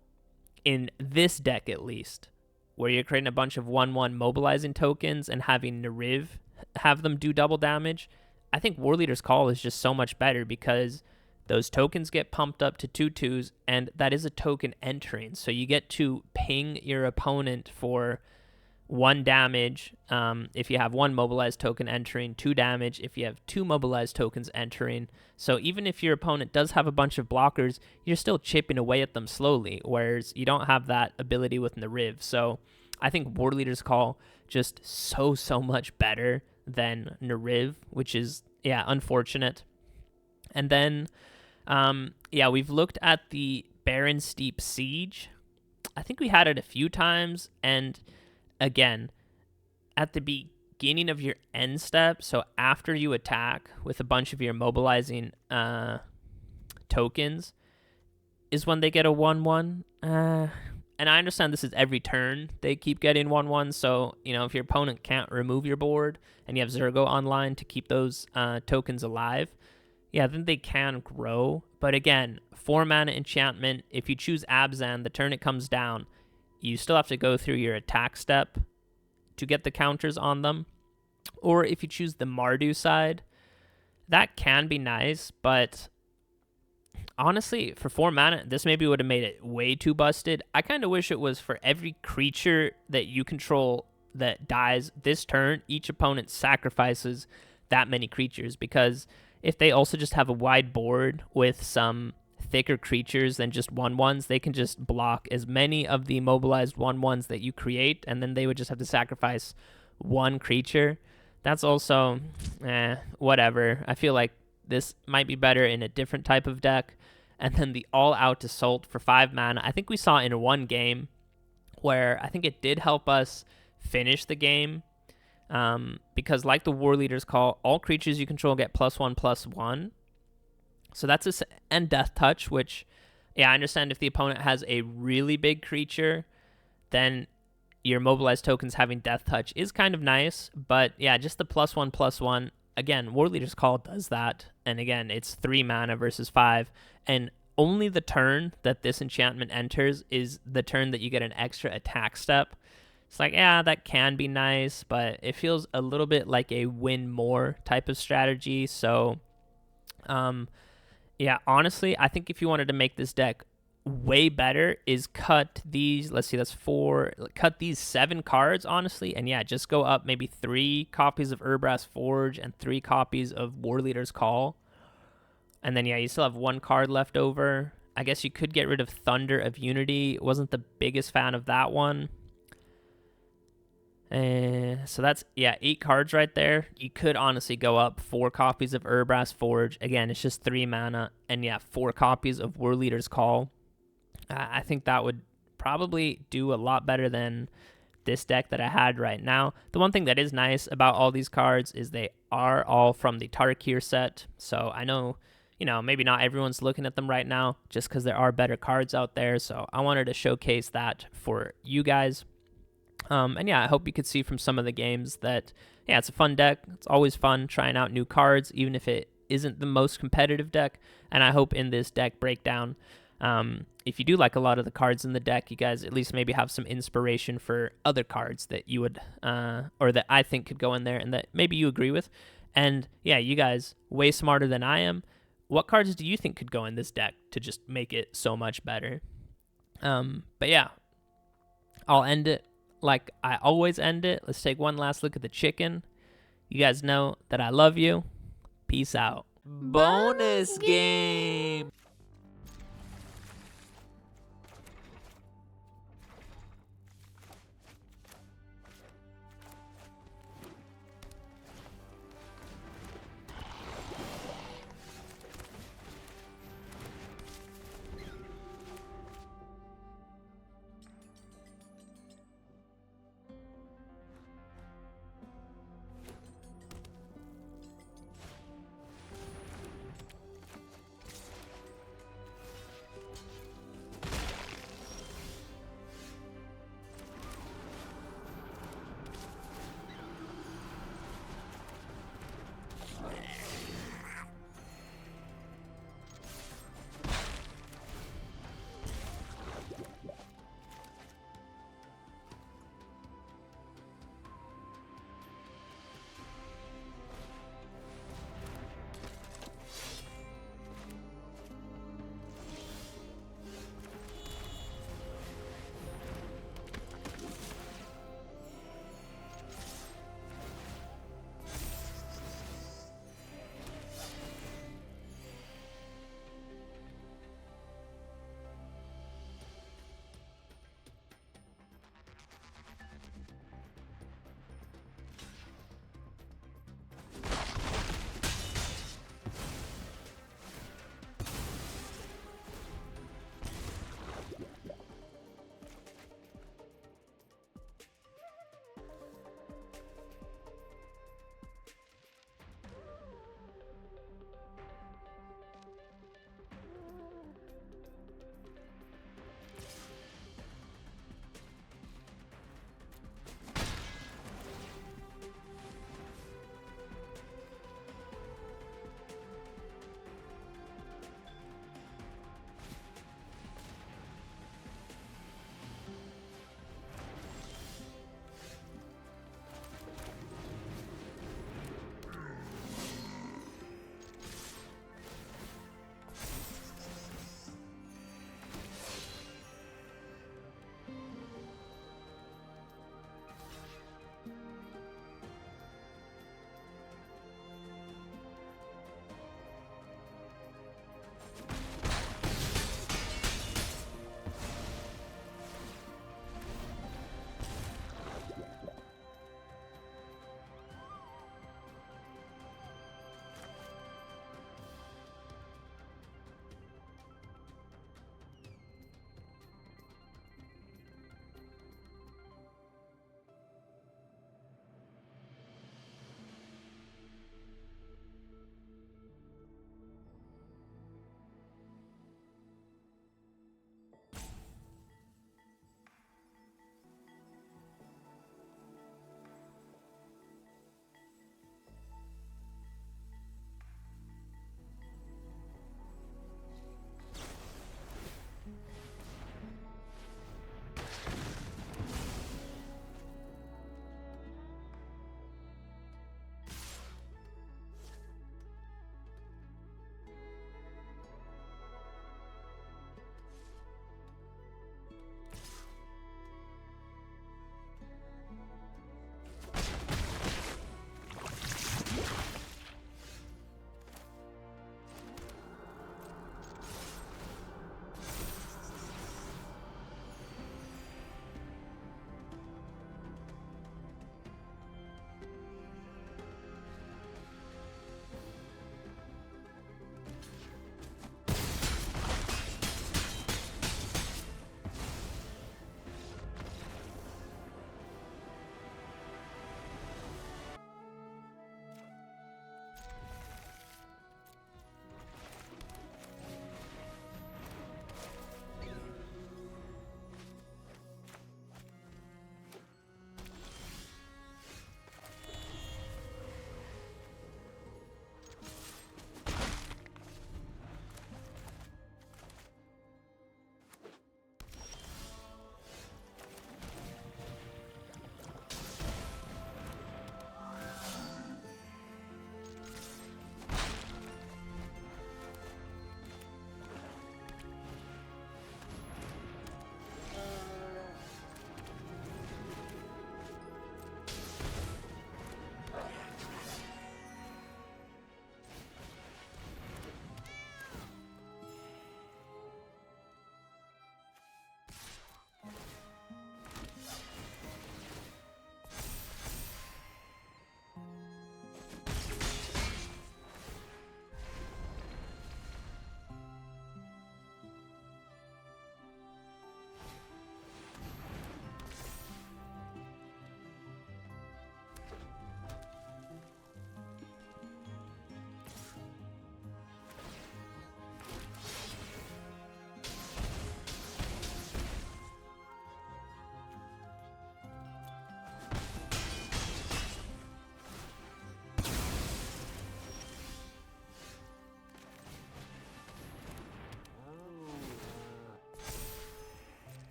Speaker 1: in this deck at least, where you're creating a bunch of 1/1 mobilizing tokens and having Neriv have them do double damage, I think War Leader's Call is just so much better because those tokens get pumped up to 2/2s, and that is a token entering. So you get to ping your opponent for 1 damage if you have 1 mobilized token entering, 2 damage if you have 2 mobilized tokens entering. So even if your opponent does have a bunch of blockers, you're still chipping away at them slowly, whereas you don't have that ability with Neriv. So I think War Leader's Call just so much better than Neriv, which is, yeah, unfortunate. And then yeah, we've looked at the Barrensteppe Siege. I think we had it a few times, and again, at the beginning of your end step, so after you attack with a bunch of your mobilizing tokens, is when they get a 1/1. And I understand this is every turn they keep getting 1/1, so, you know, if your opponent can't remove your board and you have Zurgo online to keep those tokens alive, yeah, then they can grow. But again, 4 mana enchantment, if you choose Abzan, the turn it comes down, you still have to go through your attack step to get the counters on them. Or if you choose the Mardu side, that can be nice, but honestly, for 4 mana, this maybe would have made it way too busted. I kind of wish it was for every creature that you control that dies this turn, each opponent sacrifices that many creatures, because if they also just have a wide board with some thicker creatures than just 1/1s, they can just block as many of the mobilized 1/1s that you create, and then they would just have to sacrifice 1 creature. That's also, whatever. I feel like this might be better in a different type of deck. And then the all-out assault for 5 mana, I think we saw in one game where I think it did help us finish the game. Because like the War Leader's Call, all creatures you control get +1/+1. So that's and Death Touch, which, yeah, I understand if the opponent has a really big creature, then your mobilized tokens having Death Touch is kind of nice. But yeah, just the +1/+1. Again, War Leader's Call does that. And again, it's 3 mana versus 5. And only the turn that this enchantment enters is the turn that you get an extra attack step. It's like, yeah, that can be nice, but it feels a little bit like a win more type of strategy. So, yeah, honestly, I think if you wanted to make this deck way better, is cut these, let's see, that's 4, cut these 7 cards, honestly, and yeah, just go up maybe 3 copies of Urbrass Forge and 3 copies of War Leader's Call. And then, yeah, you still have 1 card left over. I guess you could get rid of Thunder of Unity. Wasn't the biggest fan of that one. So that's, yeah, 8 cards right there. You could honestly go up 4 copies of Urbrass Forge. Again, it's just 3 mana. And yeah, 4 copies of War Leader's Call. I think that would probably do a lot better than this deck that I had right now. The one thing that is nice about all these cards is they are all from the Tarkir set. So I know, you know, maybe not everyone's looking at them right now just because there are better cards out there. So I wanted to showcase that for you guys. And yeah, I hope you could see from some of the games that, yeah, it's a fun deck. It's always fun trying out new cards, even if it isn't the most competitive deck. And I hope in this deck breakdown, if you do like a lot of the cards in the deck, you guys at least maybe have some inspiration for other cards that you would, or that I think could go in there and that maybe you agree with. And yeah, you guys, way smarter than I am. What cards do you think could go in this deck to just make it so much better? But yeah, I'll end it like I always end it. Let's take one last look at the chicken. You guys know that I love you. Peace out.
Speaker 4: Bonus game.